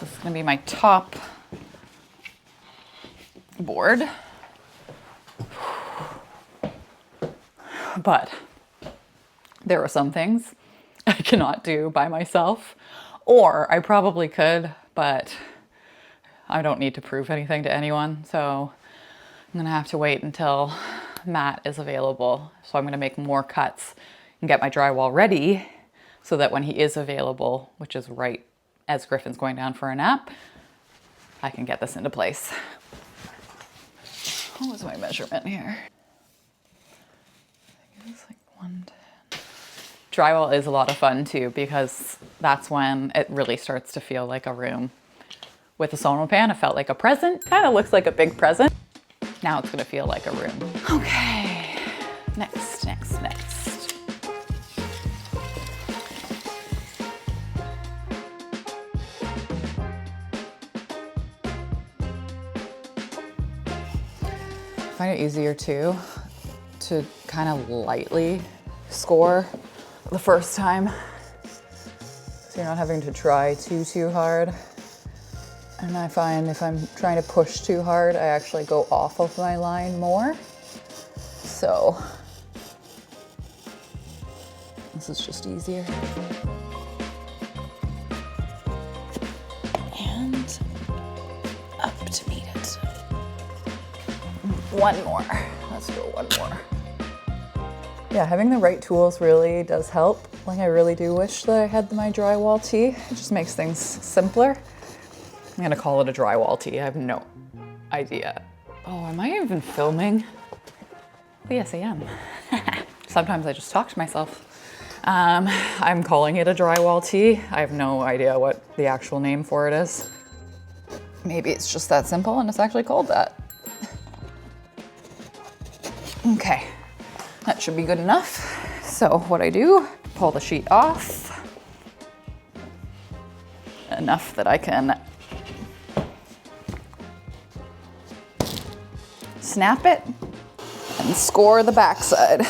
This is gonna be my top board. But there are some things I cannot do by myself, or I probably could, but I don't need to prove anything to anyone. So I'm gonna have to wait until Matt is available. So I'm gonna make more cuts and get my drywall ready so that when he is available, which is right as Griffin's going down for a nap, I can get this into place. What was my measurement here? I think it was like 110. Drywall is a lot of fun too, because that's when it really starts to feel like a room. With the Sono pan, it felt like a present. Kind of looks like a big present. Now it's gonna feel like a room. Okay, next. I find it easier too to kind of lightly score the first time, so you're not having to try too hard. And I find if I'm trying to push too hard, I actually go off of my line more. So this is just easier. And up to meet it. One more. Let's go one more. Yeah, having the right tools really does help. Like, I really do wish that I had my drywall tee. It just makes things simpler. I'm gonna call it a drywall tee. I have no idea. Oh, am I even filming? Yes, I am. Sometimes I just talk to myself. I'm calling it a drywall tee. I have no idea what the actual name for it is. Maybe it's just that simple and it's actually called that. Okay, that should be good enough. So what I do, pull the sheet off. Enough that I can snap it and score the backside.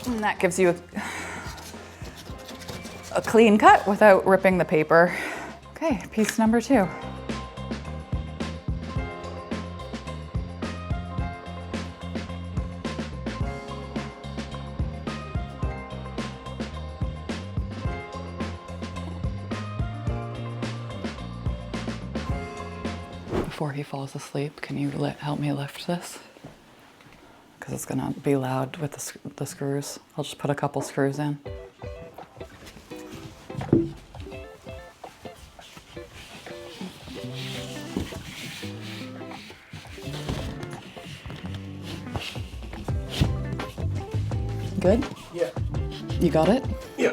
And that gives you a clean cut without ripping the paper. Okay, piece number 2. Before he falls asleep, can you help me lift this? Because it's gonna be loud with the screws. I'll just put a couple screws in. Good? Yeah. You got it? Yeah.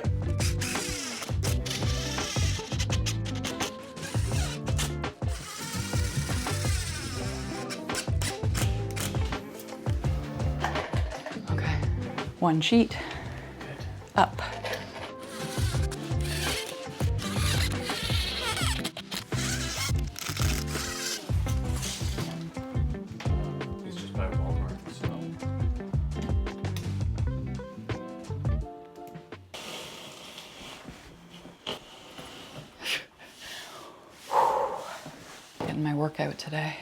Okay. One sheet. Up. It's just by Walmart, so. Getting my workout today.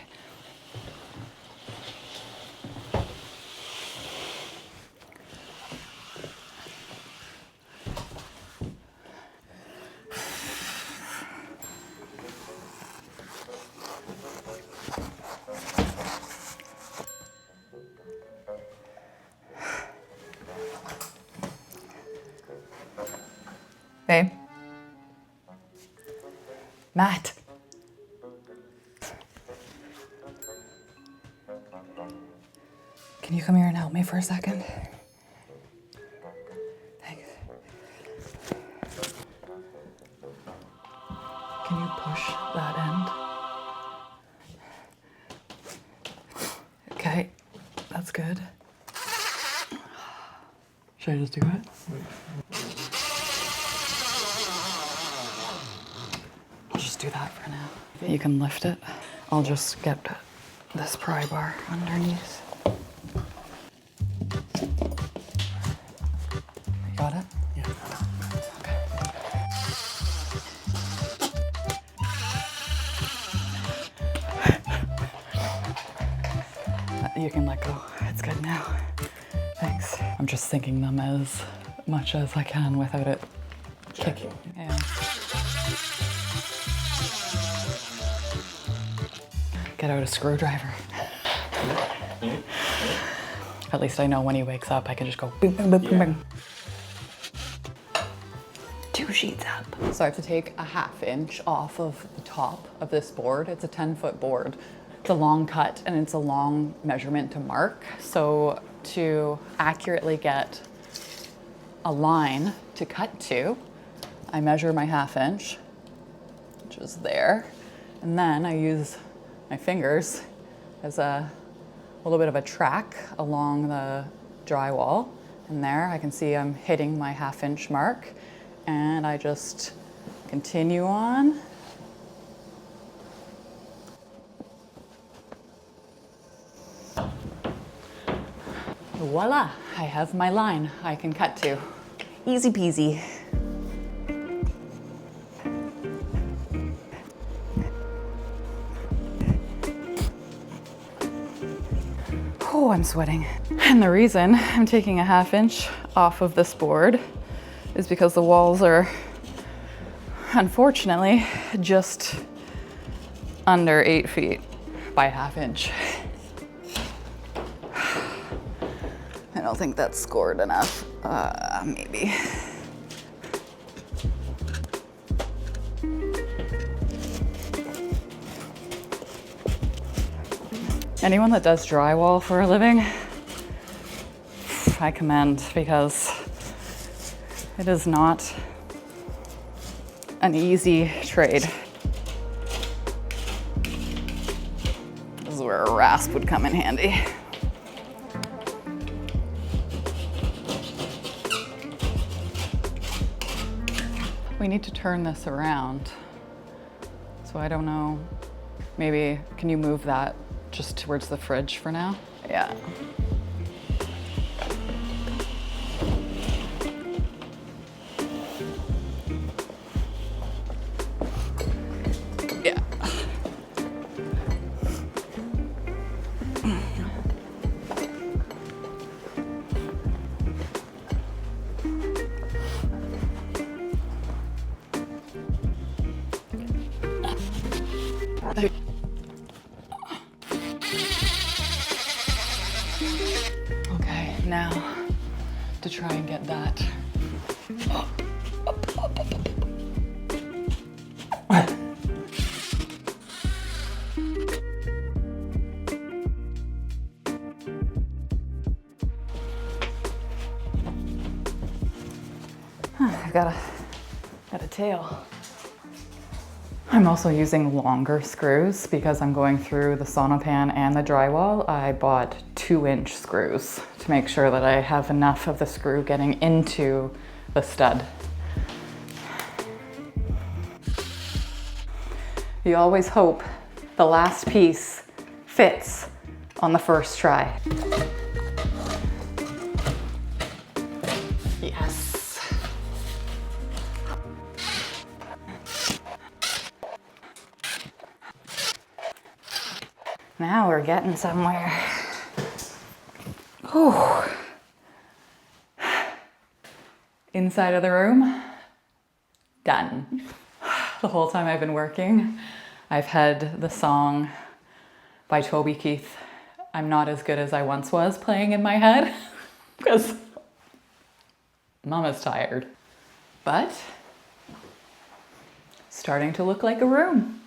Babe? Matt? Can you come here and help me for a second? Thanks. Can you push that end? Okay, that's good. Should I just do it? I'll just do that for now. You can lift it. I'll just get this pry bar underneath. got it? Yeah. You can let go. It's good now. Thanks. I'm just sinking them as much as I can without it kicking. Yeah. Get out a screwdriver. At least I know when he wakes up, I can just go boom, boom, boom, boom, boom. 2 sheets up. So I have to take a 1/2 inch off of the top of this board. It's a 10-foot board. It's a long cut and it's a long measurement to mark. So to accurately get a line to cut to, I measure my 1/2 inch, which is there. And then I use my fingers as a little bit of a track along the drywall. And there I can see I'm hitting my 1/2 inch mark. And I just continue on. Voila, I have my line I can cut to. Easy peasy. Oh, I'm sweating. And the reason I'm taking a 1/2 inch off of this board is because the walls are, unfortunately, just under 8 feet by 1/2 inch. I don't think that's scored enough, maybe. Anyone that does drywall for a living, I commend, because it is not an easy trade. This is where a rasp would come in handy. We need to turn this around. So I don't know, maybe can you move that just towards the fridge for now? Yeah. Yeah. Okay, now to try and get that up. I've got a tail. I'm also using longer screws because I'm going through the sauna pan and the drywall. I bought 2-inch screws to make sure that I have enough of the screw getting into the stud. You always hope the last piece fits on the first try. Yes. Now we're getting somewhere. Whew. Inside of the room, done. The whole time I've been working, I've had the song by Toby Keith, I'm Not As Good As I Once Was, playing in my head because Mama's tired. But starting to look like a room.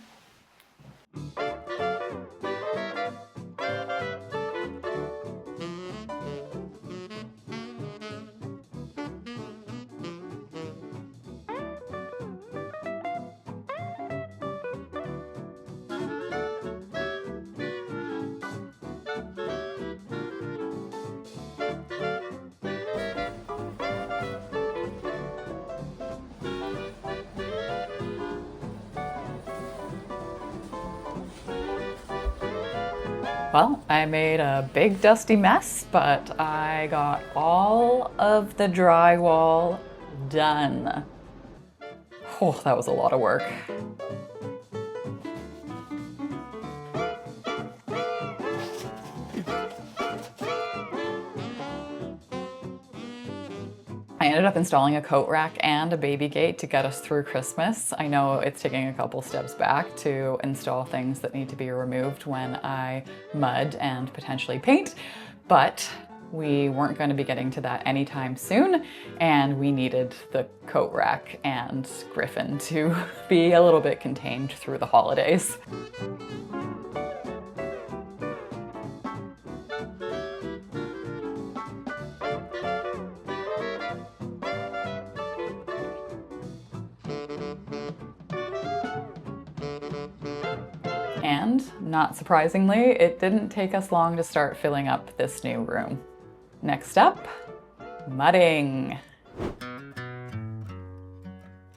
Well, I made a big dusty mess, but I got all of the drywall done. Oh, that was a lot of work. I ended up installing a coat rack and a baby gate to get us through Christmas. I know it's taking a couple steps back to install things that need to be removed when I mud and potentially paint, but we weren't going to be getting to that anytime soon, and we needed the coat rack and Griffin to be a little bit contained through the holidays. And, not surprisingly, it didn't take us long to start filling up this new room. Next up, mudding.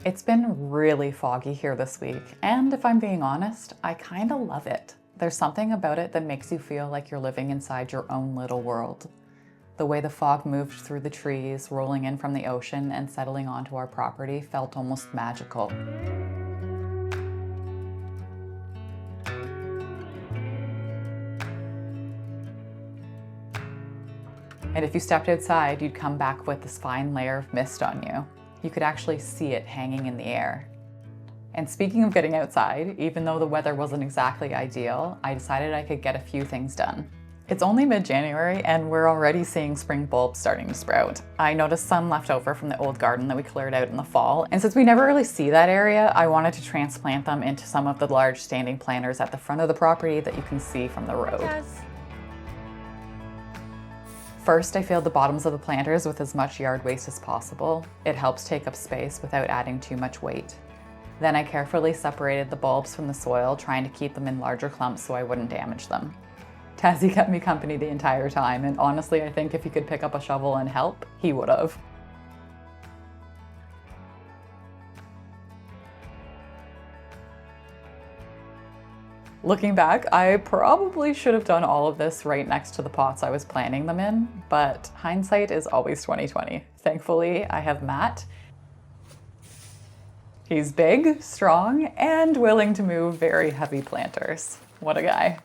It's been really foggy here this week, and if I'm being honest, I kinda love it. There's something about it that makes you feel like you're living inside your own little world. The way the fog moved through the trees, rolling in from the ocean and settling onto our property felt almost magical. And if you stepped outside, you'd come back with this fine layer of mist on you. You could actually see it hanging in the air. And speaking of getting outside, even though the weather wasn't exactly ideal, I decided I could get a few things done. It's only mid-January and we're already seeing spring bulbs starting to sprout. I noticed some left over from the old garden that we cleared out in the fall, and since we never really see that area, I wanted to transplant them into some of the large standing planters at the front of the property that you can see from the road. Yes. First, I filled the bottoms of the planters with as much yard waste as possible. It helps take up space without adding too much weight. Then I carefully separated the bulbs from the soil, trying to keep them in larger clumps so I wouldn't damage them. Tazzy kept me company the entire time, and honestly, I think if he could pick up a shovel and help, he would have. Looking back, I probably should have done all of this right next to the pots I was planting them in, but hindsight is always 20/20. Thankfully, I have Matt. He's big, strong, and willing to move very heavy planters. What a guy.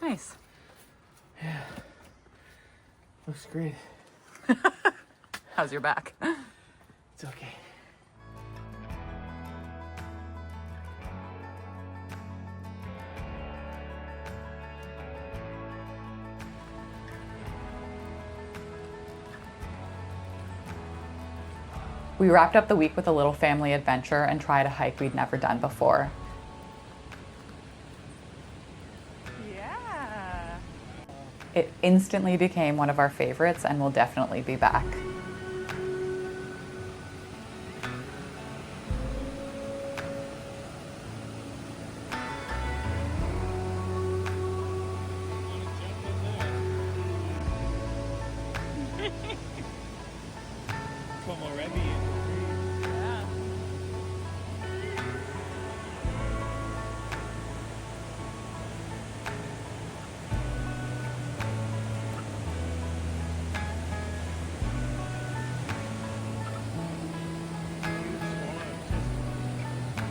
Nice. Yeah. Looks great. How's your back? It's okay. We wrapped up the week with a little family adventure and tried a hike we'd never done before. Yeah. It instantly became one of our favorites and will definitely be back. Come already. Yeah.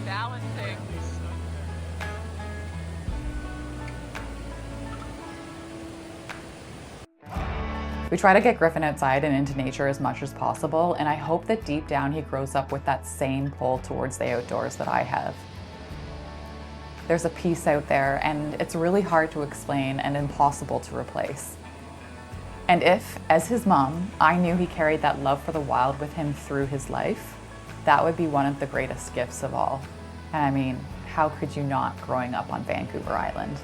Balancing. We try to get Griffin outside and into nature as much as possible, and I hope that deep down he grows up with that same pull towards the outdoors that I have. There's a peace out there, and it's really hard to explain and impossible to replace. And if, as his mom, I knew he carried that love for the wild with him through his life, that would be one of the greatest gifts of all. And I mean, how could you not growing up on Vancouver Island?